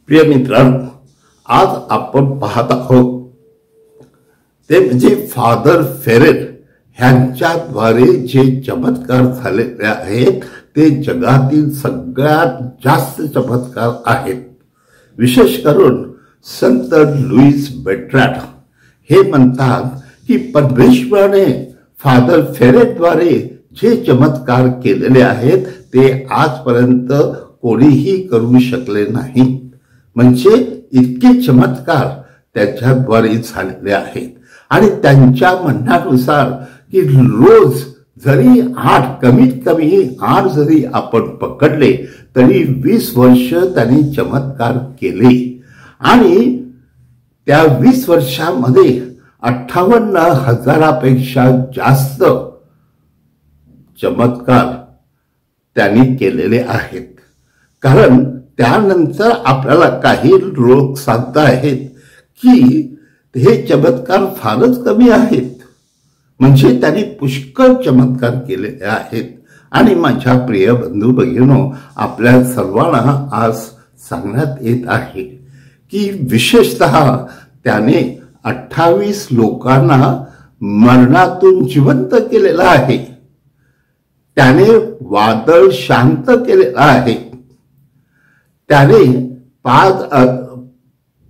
प्रिय मित्रांनो, आज आपण पाहत आहोत ते म्हणजे फादर फेरेट ह्यांच्याद्वारे जे चमत्कार झालेले आहेत ते जगातील सगळ्यात जास्त चमत्कार आहेत। विशेष करून संत लुईस बेर्ट्रॅड हे म्हणतात की परमेश्वराने फादर फेरेटद्वारे जे चमत्कार केलेले आहेत ते आजपर्यंत कोणीही करू शकले नाही। म्हणजे इतके चमत्कार त्याच्याद्वारे झालेले आहेत आणि त्यांच्या म्हणण्यानुसार की रोज जरी कमीत कमी 8 जरी आपण पकडले तरी 20 वर्ष त्यांनी चमत्कार केले आणि त्या 20 वर्षांमध्ये 58,000पेक्षा जास्त चमत्कार त्यांनी केलेले आहेत। कारण त्यानंतर आपल्याला काही लोक सांगत आहेत की हे चमत्कार फारच कमी आहेत, म्हणजे त्यांनी पुष्कळ चमत्कार केलेले आहेत। आणि माझ्या प्रिय बंधू भगिनींनो, आपल्या सर्वांना आज सांगण्यात येत आहे की विशेषतः त्याने 28 लोकांना मरणातून जिवंत केलेला आहे। त्याने वादळ शांत केलेला आहे। त्याने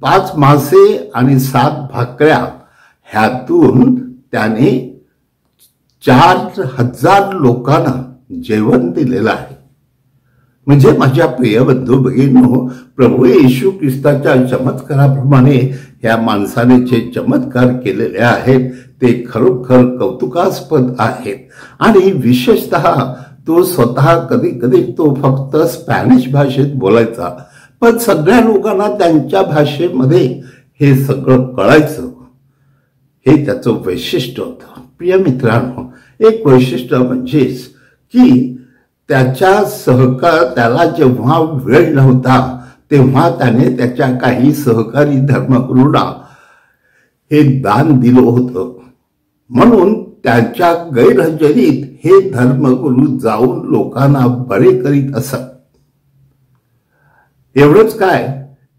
5 मासे आणि 7 भाकऱ्या ह्यातून त्याने 4,000 लोकांना जेवण दिलेलं आहे। म्हणजे माझ्या प्रिय बंधू भगिनींनो, प्रभू येशू ख्रिस्ताच्या चमत्काराप्रमाणे या माणसाने जे चमत्कार केलेले आहेत ते खरोखर कौतुकास्पद आहेत। आणि विशेषतः तो स्वतः कधी कधी तो फक्त स्पॅनिश भाषेत बोलायचा, पण सगळ्या लोकांना त्यांच्या भाषेमध्ये हे सगळं कळायचं। हे त्याचं वैशिष्ट्य होतं। प्रिय मित्रांनो, एक वैशिष्ट्य म्हणजेच की त्याला जेव्हा वेळ नव्हता तेव्हा त्याने त्याच्या काही सहकारी धर्मगुरूंना हे दान दिलं होतं। म्हणून त्याच्या गैरहजेरीत हे धर्मगुरू जाऊन लोकांना बरे करीत असत। एवढंच काय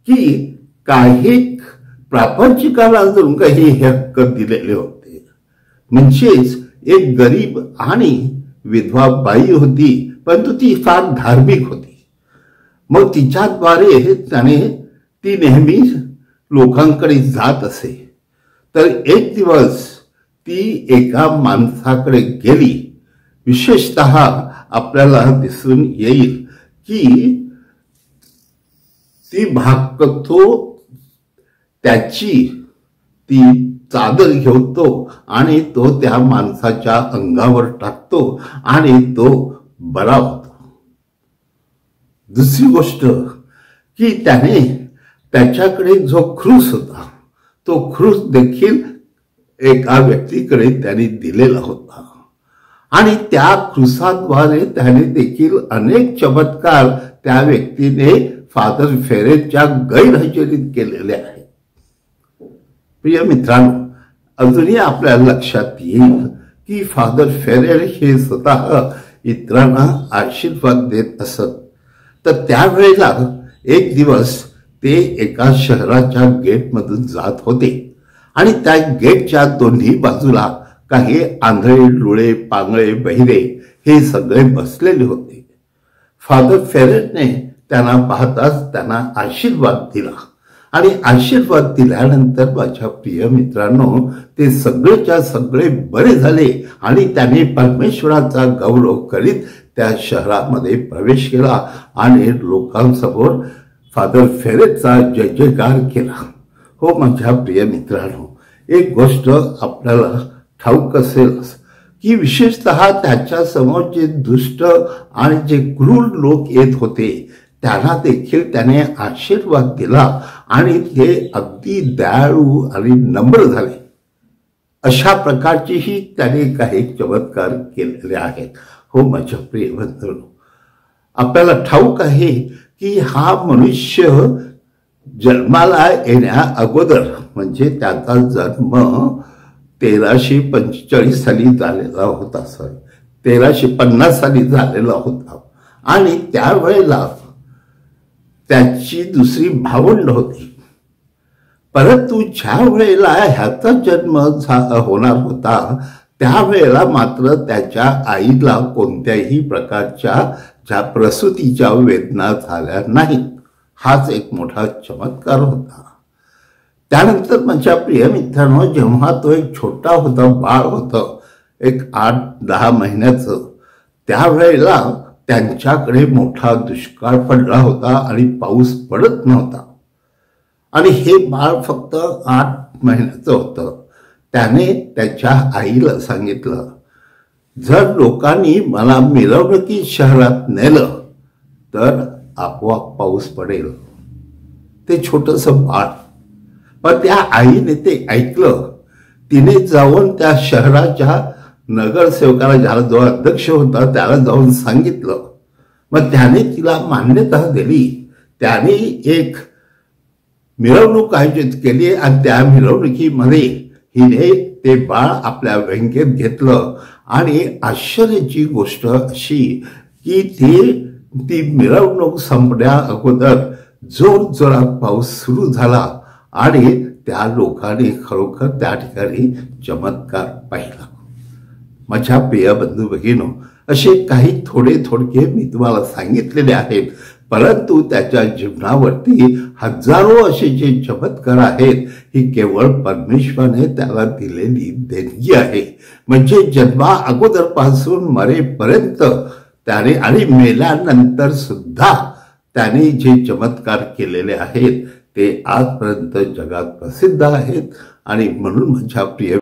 की काही प्रापंचिकाला अजून काही हक्क दिलेले होते। म्हणजेच एक गरीब आणि विधवा बाई होती, परंतु ती फार धार्मिक होती। मग तिच्याद्वारे ती नेहमी लोकांकडे जात असे। तर एक दिवस ती एका माणसाकडे गेली। विशेषतः आपल्याला दिसून येईल की ती चादर घेतो आणि तो त्या माणसाच्या अंगावर टाकतो आणि तो बरा होतो। दुसरी गोष्ट की त्याने त्याच्याकडे जो क्रूस होता तो क्रूस देखील एका व्यक्तीकडे त्याने दिलेला होता आणि त्या क्रूसाद्वारे त्याने देखील अनेक चमत्कार त्या व्यक्तीने फादर फेरेटच्या गैरहजेरीत केलेले आहेत। प्रिय मित्रांनो, अजूनही आपल्या लक्षात येईल की फादर फेरेट हे स्वतः इतरांना आशीर्वाद देत असत। तर त्यावेळेला एक दिवस ते एका शहराच्या गेटमधून जात होते आणि त्या गेटच्या दोन्ही बाजूला काही आंधळे, लुळे, पांगळे, बहिरे हे सगळे बसलेले होते। फादर फेरेटने त्यांना पाहताच त्यांना आशीर्वाद दिला आणि आशीर्वाद दिल्यानंतर माझ्या प्रिय मित्रांनो, ते सगळेच्या सगळे बरे झाले आणि त्याने परमेश्वराचा गौरव करीत त्या शहरामध्ये प्रवेश केला आणि लोकांसमोर फादर फेरेटचा जय जयकार केला। हो माझ्या प्रिय मित्रांनो, एक गोष्ट आपल्याला ठाऊक असेल की विशेषतः त्याच्या समोर जे दुष्ट आणि जे क्रूर लोक येत होते त्यांना देखील त्याने आशीर्वाद दिला आणि ते अगदी दयाळू आणि नम्र झाले। अशा प्रकारचेही त्याने काही चमत्कार केलेले आहेत। हो माझ्या प्रिय बंधूंनो, आपल्याला ठाऊक आहे की हा मनुष्य जन्माला येण्या अगोदर म्हणजे त्याचा जन्म 1345 साली झालेला होता, 1350 साली झालेला होता आणि त्यावेळेला त्याची दुसरी भावंड होती. परंतु ज्या वेळेला ह्याचा जन्म होणार होता त्यावेळेला मात्र त्याच्या आईला कोणत्याही प्रकारच्या प्रसूतीच्या वेदना झाल्या नाहीत. हाच एक मोठा चमत्कार होता. त्यानंतर माझ्या प्रिय मित्रांनो, जेव्हा तो एक छोटा होता, बाळ होतं, एक 8-10 महिन्याचं, त्यावेळेला त्यांच्याकडे मोठा दुष्काळ पडला होता आणि पाऊस पडत नव्हता. आणि हे बाळ फक्त 8 महिन्याचं होतं. त्याने त्याच्या आईला सांगितलं, जर लोकांनी मला मिरवणुकीत शहरात नेलं तर आपोआप पाऊस पडेल. ते छोटंसं बाळ, पण त्या आईने ते ऐकलं. तिने जाऊन त्या शहराच्या नगरसेवकाला, ज्याला जो अध्यक्ष होता, त्याला जाऊन सांगितलं. मग त्याने तिला मान्यता दिली. त्याने एक मिरवणूक आयोजित केली आणि त्या मिरवणुकीमध्ये हिने ते बाळ आपल्या बँकेत घेतलं. आणि आश्चर्याची गोष्ट अशी की ती मिरवणूक संपण्या अगोदर जोरजोरात पाऊस सुरू झाला आणि त्या लोकांनी खरोखर त्या ठिकाणी चमत्कार पाहिला. माझ्या प्रिय बंधू भगिनो, असे काही थोडके मी तुम्हाला सांगितलेले आहेत, परंतु त्याच्या जीवनावरती हजारो असे जे चमत्कार आहेत, ही केवळ परमेश्वराने त्याला दिलेली देणगी आहे. म्हणजे जन्मा अगोदरपासून मरेपर्यंत त्याने आणि मेल्यानंतर सुद्धा त्याने जे चमत्कार केलेले आहेत ते आजपर्यंत जगात प्रसिद्ध आहेत. आणि म्हणून माझ्या प्रिय